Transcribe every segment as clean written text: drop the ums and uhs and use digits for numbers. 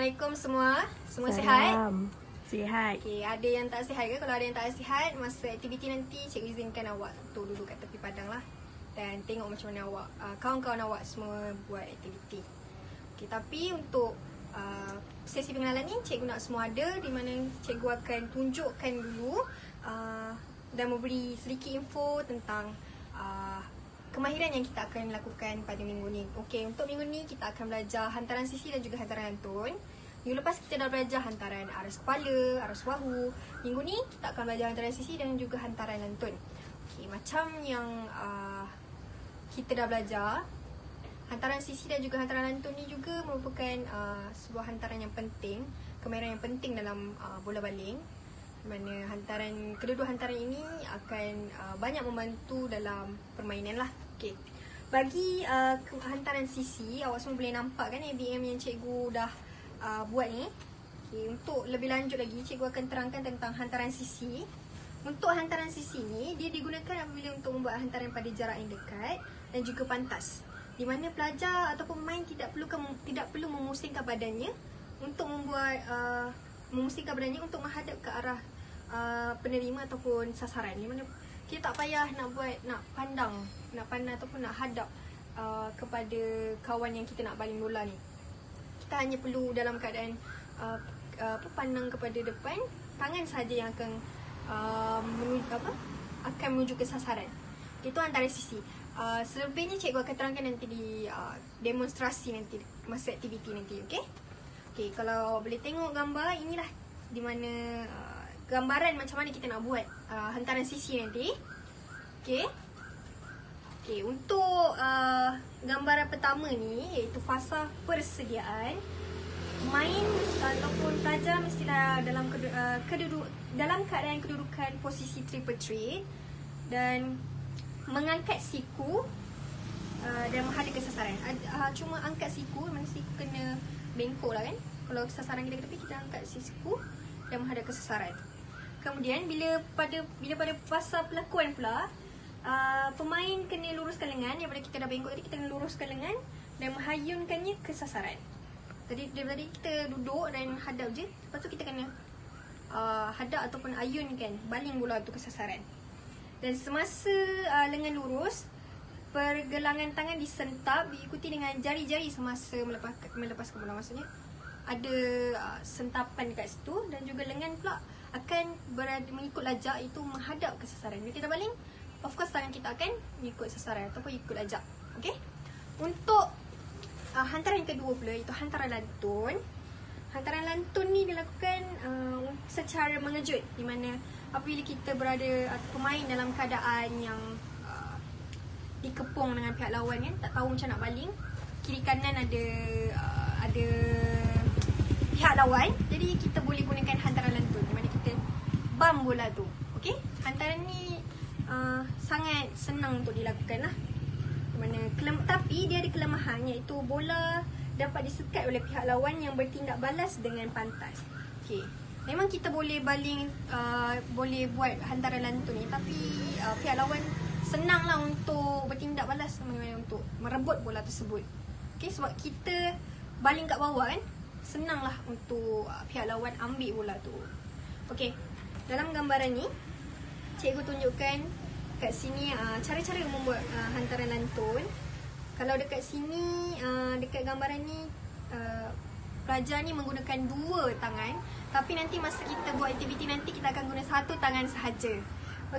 Assalamualaikum semua. Semua sihat? Sihat. Okey, ada yang tak sihat ke? Kalau ada yang tak sihat, masa aktiviti nanti cikgu izinkan awak untuk duduk kat tepi padang lah. Dan tengok macam mana awak, kawan-kawan awak semua buat aktiviti. Okey, tapi untuk sesi pengenalan ni cikgu nak semua ada, di mana cikgu akan tunjukkan dulu dan memberi sedikit info tentang kemahiran yang kita akan lakukan pada minggu ni. Okey, untuk minggu ni kita akan belajar hantaran sisi dan juga hantaran lantun. Minggu lepas kita dah belajar hantaran aras kepala, aras bahu. Minggu ni kita akan belajar hantaran sisi dan juga hantaran lantun. Okey, macam yang kita dah belajar, hantaran sisi dan juga hantaran lantun ni juga merupakan sebuah hantaran yang penting, kemahiran yang penting dalam bola baling. Mana kedua-dua hantaran ini akan banyak membantu dalam permainan lah. Okey. Bagi hantaran sisi, awak semua boleh nampak kan ABM yang cikgu dah buat ni. Okey, untuk lebih lanjut lagi, cikgu akan terangkan tentang hantaran sisi. Untuk hantaran sisi ni, dia digunakan apabila untuk membuat hantaran pada jarak yang dekat dan juga pantas. Di mana pelajar ataupun pemain tidak perlu memusingkan badannya untuk memusingkan badannya untuk menghadap ke arah penerima ataupun sasaran. Di mana kita tak payah nak pandang ataupun nak hadap kepada kawan yang kita nak baling bola ni. Kita hanya perlu dalam keadaan pandang kepada depan, tangan saja yang akan menuju ke sasaran. Itu antara sisi. Selebihnya cikgu akan terangkan nanti di demonstrasi nanti masa aktiviti nanti, okey? Okey, kalau boleh tengok gambar, inilah di mana gambaran macam mana kita nak buat hantaran sisi nanti. Okey. Okey, untuk gambaran pertama ni iaitu fasa persediaan, pemain ataupun pelajar mestilah dalam keadaan kedudukan posisi triple threat dan mengangkat siku dan menghadap ke sasaran. Cuma angkat siku, mana siku kena bengkok lah kan. Kalau sasaran kita ke tepi, kita angkat siku dan menghadap ke sasaran. Kemudian bila pada fasa pelakuan pula, pemain kena luruskan lengan. Daripada kita dah bengkok tadi, kita kena luruskan lengan dan menghayunkannya ke sasaran. Daripada kita duduk dan hadap je, lepas tu kita kena hadap ataupun ayunkan baling bola tu ke sasaran. Dan semasa lengan lurus, pergelangan tangan disentap diikuti dengan jari-jari semasa melepaskan bola. Maksudnya ada sentapan dekat situ dan juga lengan pula akan mengikut lajak, itu menghadap ke sasaran. Bila kita baling, of course tangan kita akan mengikut sasaran ataupun ikut lajak. Okey. Untuk hantaran yang kedua pula, iaitu hantaran lantun. Hantaran lantun ni dilakukan secara mengejut, di mana apabila kita berada pemain dalam keadaan yang dikepung dengan pihak lawan kan, tak tahu macam nak baling, kiri kanan ada pihak lawan, jadi kita boleh gunakan hantaran lantun di mana kita bam bola tu. Okey, hantaran ni sangat senang untuk dilakukan lah. Tapi dia ada kelemahan, iaitu bola dapat disekat oleh pihak lawan yang bertindak balas dengan pantas. Okey, memang kita boleh baling, boleh buat hantaran lantun ni, tapi pihak lawan senanglah untuk bertindak balas, untuk merebut bola tersebut. Okey, sebab kita baling kat bawah kan, senanglah untuk pihak lawan ambil bola tu. Okey, dalam gambaran ni cikgu tunjukkan kat sini cara-cara membuat hantaran lantun. Kalau dekat sini, dekat gambaran ni, pelajar ni menggunakan dua tangan, tapi nanti masa kita buat aktiviti nanti kita akan guna satu tangan sahaja.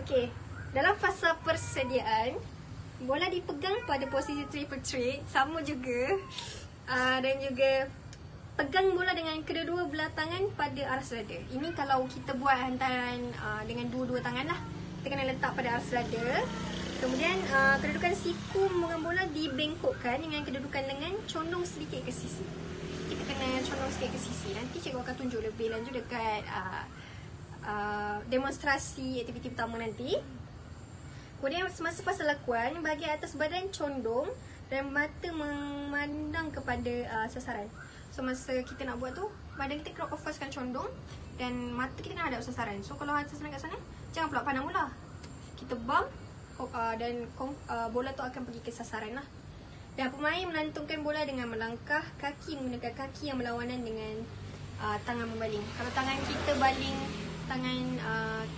Okey, dalam fasa persediaan, bola dipegang pada posisi triple threat, sama juga, dan juga pegang bola dengan kedua-dua belah tangan pada aras dada. Ini kalau kita buat hantaran dengan dua-dua tangan lah. Kita kena letak pada aras dada. Kemudian kedudukan siku memegang bola dibengkokkan dengan kedudukan lengan condong sedikit ke sisi. Kita kena condong sedikit ke sisi. Nanti cikgu akan tunjuk lebih lanjut dekat demonstrasi aktiviti pertama nanti. Kemudian semasa fasa lakuan, bahagian atas badan condong dan mata memandang kepada sasaran. So masa kita nak buat tu, badan kita of course kan condong dan mata kita kena hadap sasaran. So kalau sasaran kat sana, jangan pula pandang bola. Kita bump dan bola tu akan pergi ke sasaran lah. Dan pemain melantungkan bola dengan melangkah kaki menggunakan kaki yang berlawanan dengan tangan membaling. Kalau tangan kita baling tangan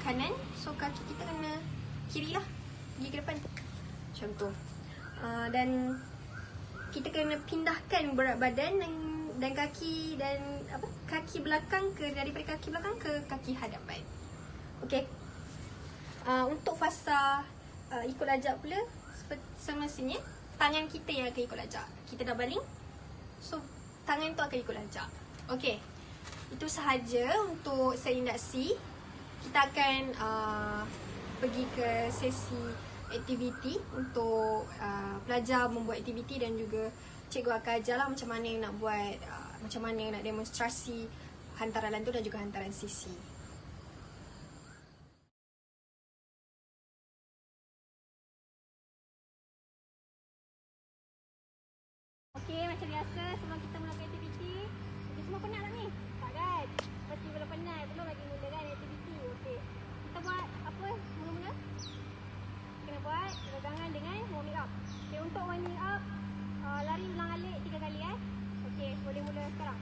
kanan, so kaki kita kena kiri lah, pergi ke depan. Macam tu. Dan kita kena pindahkan berat badan dan kaki dan kaki belakang daripada kaki belakang ke kaki hadapan. Okey. Untuk fasa ikut lajak pula, semestinya tangan kita yang akan ikut lajak. Kita dah baling, so tangan tu akan ikut lajak. Okey. Itu sahaja untuk seindaksi. Kita akan pergi ke sesi aktiviti untuk pelajar membuat aktiviti dan juga cikgu akan ajarlah macam mana yang nak buat, macam mana yang nak demonstrasi hantaran lantun dan juga hantaran sisi. Okey, macam biasa sebelum kita mulakan aktiviti, okey, semua penat tak ni? Tak kan? Pasti belum penat, belum lagi mulakan aktiviti. Okey, kita buat apa mula-mula? Kena buat peregangan dengan warming up. Okey, untuk warming up, lari ulang-alik 3 kali Okey, boleh mula sekarang.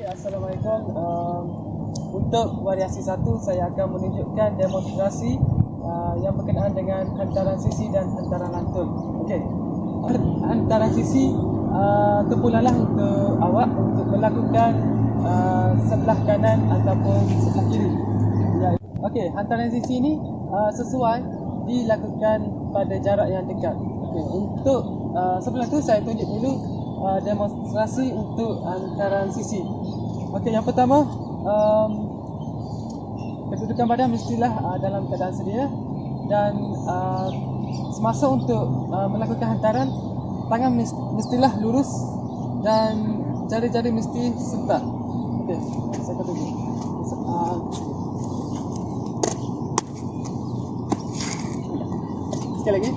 Assalamualaikum. Untuk variasi 1 saya akan menunjukkan demonstrasi yang berkenaan dengan hantaran sisi dan hantaran lantun. Okey. Hantaran sisi terpulalah untuk awak untuk melakukan sebelah kanan ataupun sebelah kiri. Ya. Okey, hantaran sisi ini sesuai dilakukan pada jarak yang dekat. Okey, untuk sebelah tu saya tunjuk dulu demonstrasi untuk hantaran sisi. Okey, yang pertama, kedudukan badan mestilah dalam keadaan sedia dan semasa untuk melakukan hantaran, tangan mestilah lurus dan jari-jari mesti sebentar. Okey, saya akan tunjuk. Sekali lagi.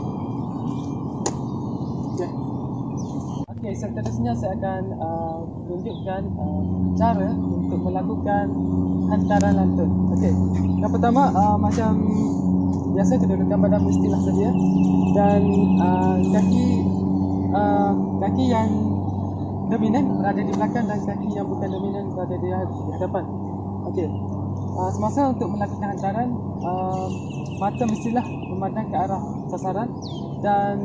Okey, seterusnya saya akan tunjukkan cara untuk melakukan hantaran lantun. Okey, yang pertama macam biasa kedudukan badan mestilah sedia dan kaki yang dominan berada di belakang dan kaki yang bukan dominan berada di hadapan. Okey, semasa untuk melakukan hantaran, mata mestilah memandang ke arah sasaran dan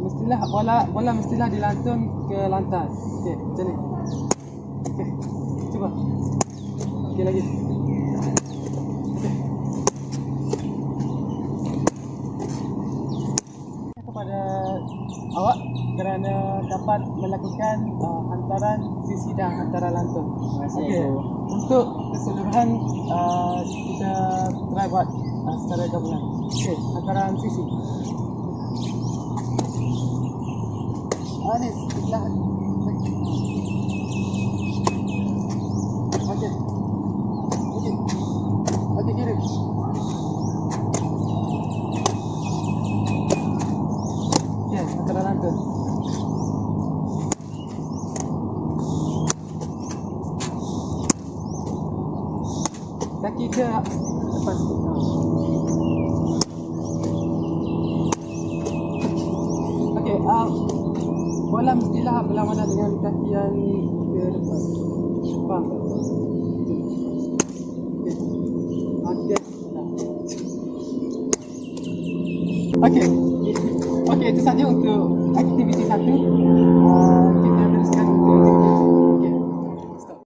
mestilah bola mestilah dilantun ke lantai. Okey, macam ni. Okey, cuba. Okey, Sikit lagi. Kepada awak kerana dapat melakukan hantaran sisi dan hantaran lantung. Terima kasih, Okey. Ibu. Untuk keseluruhan kita try buat secara gabungan. Okey, hantaran sisi. Ni sebelah. Okey. Okey. Okey, kiri. Ya, hantaran lantung. Kaki ke depan. Okey, bola mestilah berlawanan dengan kaki yang ke depan. Faham tak? Okey. Okey. Okey, itu saja untuk aktiviti 1. Kita teruskan untuk okey. Stop.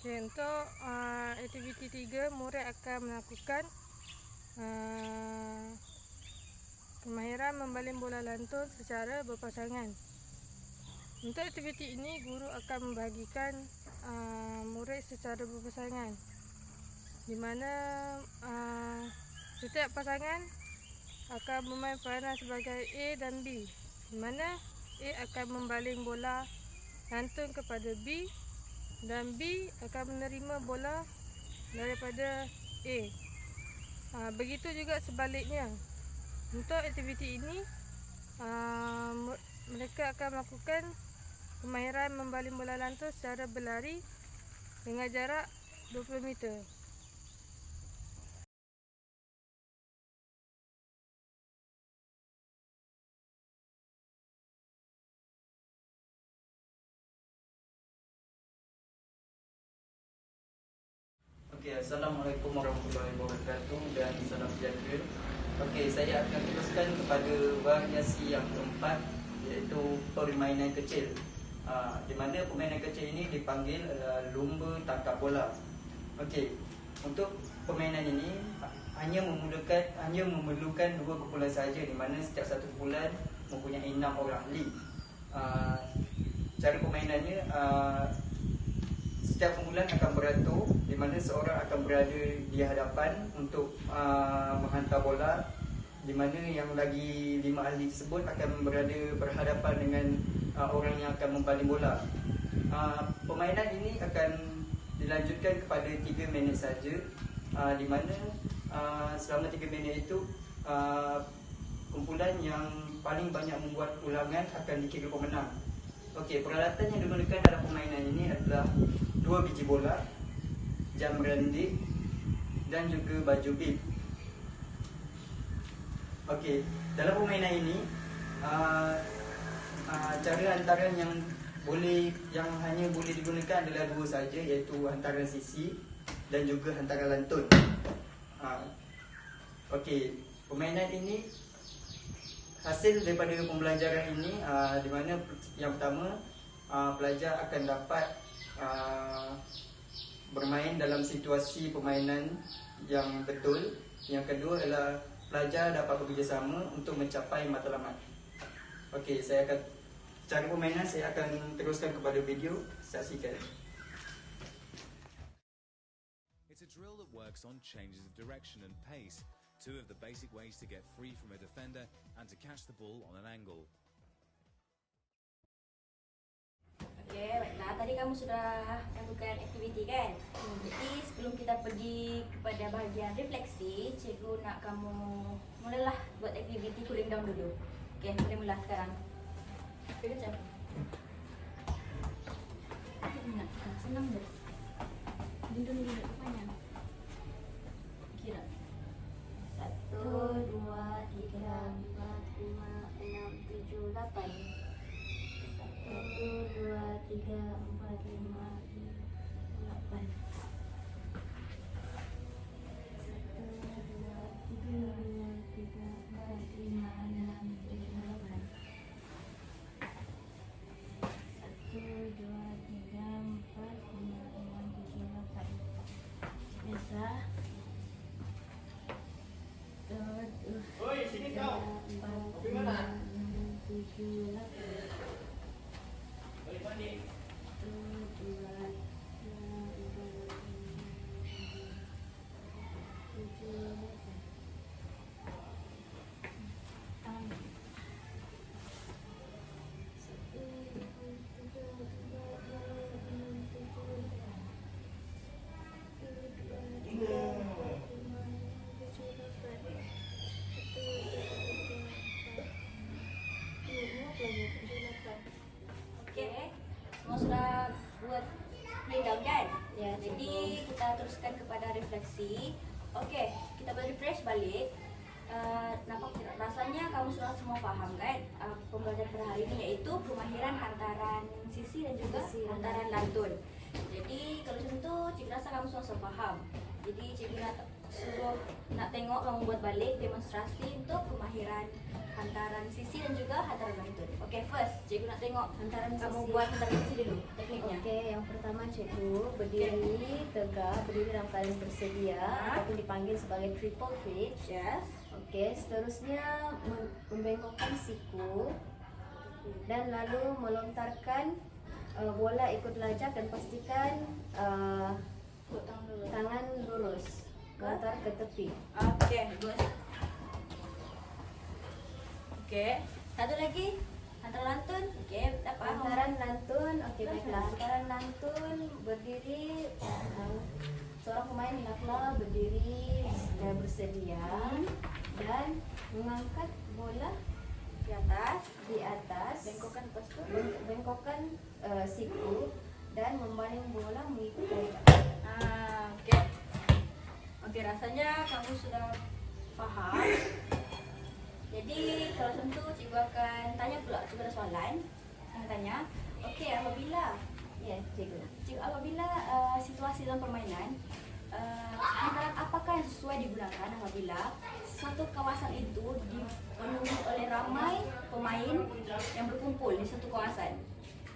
Okey, untuk aktiviti 3, murid akan melakukan kemahiran membaling bola lantun secara berpasangan. Untuk aktiviti ini, guru akan membahagikan murid secara berpasangan, di mana setiap pasangan akan bermain peranan sebagai A dan B, di mana A akan membaling bola lantun kepada B dan B akan menerima bola daripada A. Begitu juga sebaliknya. Untuk aktiviti ini, mereka akan melakukan kemahiran membaling bola lantun secara berlari dengan jarak 20 meter. Okey, Assalamualaikum warahmatullahi wabarakatuh dan salam sejahtera. Okey, saya akan teruskan kepada variasi yang keempat, iaitu permainan kecil. Di mana permainan kecil ini dipanggil lumba tangkap bola. Okey, untuk permainan ini hanya memerlukan 2 kumpulan sahaja, di mana setiap satu kumpulan mempunyai 6 orang ahli. Cara permainannya, setiap kumpulan akan beratur, di mana seorang akan berada di hadapan untuk menghantar bola, di mana yang lagi 5 ahli tersebut akan berada berhadapan dengan orang yang akan membaling bola. Permainan ini akan dilanjutkan kepada 3 minit saja, di mana selama 3 minit itu kumpulan yang paling banyak membuat ulangan akan dikira pemenang. Okey, peralatan yang digunakan dalam permainan ini adalah 2 biji bola, jam rendik dan juga baju bib. Okey, dalam permainan ini cara hantaran yang hanya boleh digunakan adalah 2 saja, iaitu hantaran sisi dan juga hantaran lantun. Okey, permainan ini hasil daripada pembelajaran ini, di mana yang pertama, pelajar akan dapat bermain dalam situasi permainan yang betul. Yang kedua adalah pelajar dapat bekerjasama untuk mencapai matlamat. Okey, cara permainan saya akan teruskan kepada video. Saksikan. It's a drill that works on changes of direction and pace, 2 of the basic ways to get free from a defender and to catch the ball on an angle. Okey, baiklah. Tadi kamu sudah lakukan aktiviti kan? Jadi sebelum kita pergi kepada bahagian refleksi, cikgu nak kamu mulalah buat aktiviti cooling down dulu. Okey, boleh mula sekarang. Okey, jap. Senang je. Duduk rupanya. Kira. 1, 2, 3, 4, 5, 6, 7, 8. 1, 2, 3, 4, 5, 6, 7, 8. biasa. Oi, sini kau. Kopi mana? 7, 8. Balik mandi. 1, 2, Okey, semua sudah buat cooling down kan? Ya, jadi kita teruskan kepada refleksi. Okey, kita refresh balik. Nampak tidak? Rasanya kamu sudah semua faham kan? Pembelajaran pada hari ini iaitu pemahiran hantaran sisi dan juga hantaran lantun. Jadi kalau macam tu, cikgu rasa kamu sudah faham. Jadi cikgu nak suruh nak tengok kamu buat balik demonstrasi untuk kemahiran hantaran sisi dan juga hantaran lantun. Okay, first cikgu nak tengok hantaran kamu buat hantaran sisi dulu tekniknya. Okey, yang pertama cikgu berdiri tegak, berdiri dalam keadaan bersedia ataupun dipanggil sebagai triple pitch. Yes. Okey, seterusnya membengkokkan siku dan lalu melontarkan bola ikut lajak dan pastikan tangan lurus lontar ke tepi. Okay, good. Okay, satu lagi hantaran lantun. Okay, dapat Hantaran lantun, okey baiklah. Hantaran lantun berdiri, seorang pemain hendaklah berdiri bersedia dan mengangkat bola di atas. bengkokkan lepas tu bengkokkan siku dan membaling bola mengikut lajak. Okay. Okay, rasanya kamu sudah faham. Jadi kalau tentu cikgu akan tanya pula, cikgu ada soalan yang tanya. Okey, apabila apabila situasi dalam permainan, hantaran apakah yang sesuai digunakan apabila satu kawasan itu dipenuhi oleh ramai pemain yang berkumpul di satu kawasan?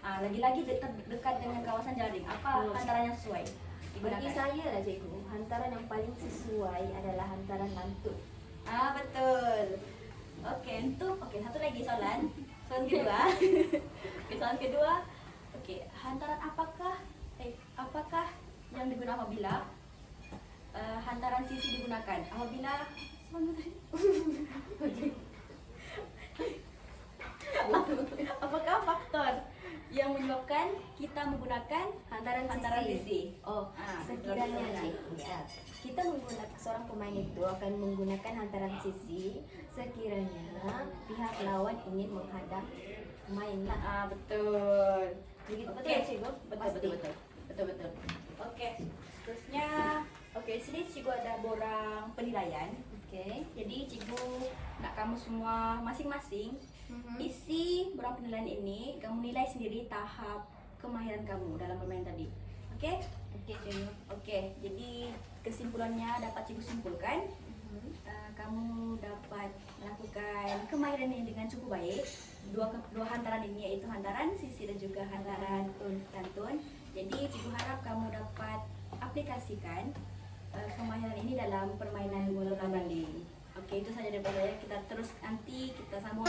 Lagi-lagi dekat dengan kawasan jaring. Apa hantaran yang sesuai digunakan? Bagi saya lah cikgu, hantaran yang paling sesuai adalah hantaran lantun. Betul. Okey, satu lagi soalan. Soalan kedua. Okey, soalan kedua. Okey, hantaran apakah yang digunakan apabila hantaran sisi digunakan? Apabila apakah faktor yang menyebabkan kita menggunakan hantaran sisi? Sekiranya kita menggunakan, seorang pemain itu akan menggunakan hantaran sisi sekiranya pihak lawan ingin menghadang pemain lah. Betul. Begitu betul Okey. ya cikgu? Betul. Okey, seterusnya sini cikgu ada borang penilaian. Okey. Jadi cikgu nak kamu semua masing-masing isi borang penilaian ini, kamu nilai sendiri tahap kemahiran kamu dalam bermain tadi. Okey? Okey cikgu. Okey, jadi kesimpulannya dapat cikgu simpulkan. Kamu dapat melakukan kemahiran ini dengan cukup baik. Dua hantaran ini yaitu hantaran sisi dan juga hantaran lantun. Jadi cikgu harap kamu dapat aplikasikan kemahiran ini dalam permainan bola banding. Okey, itu saja daripada saya. Kita terus nanti kita sambung.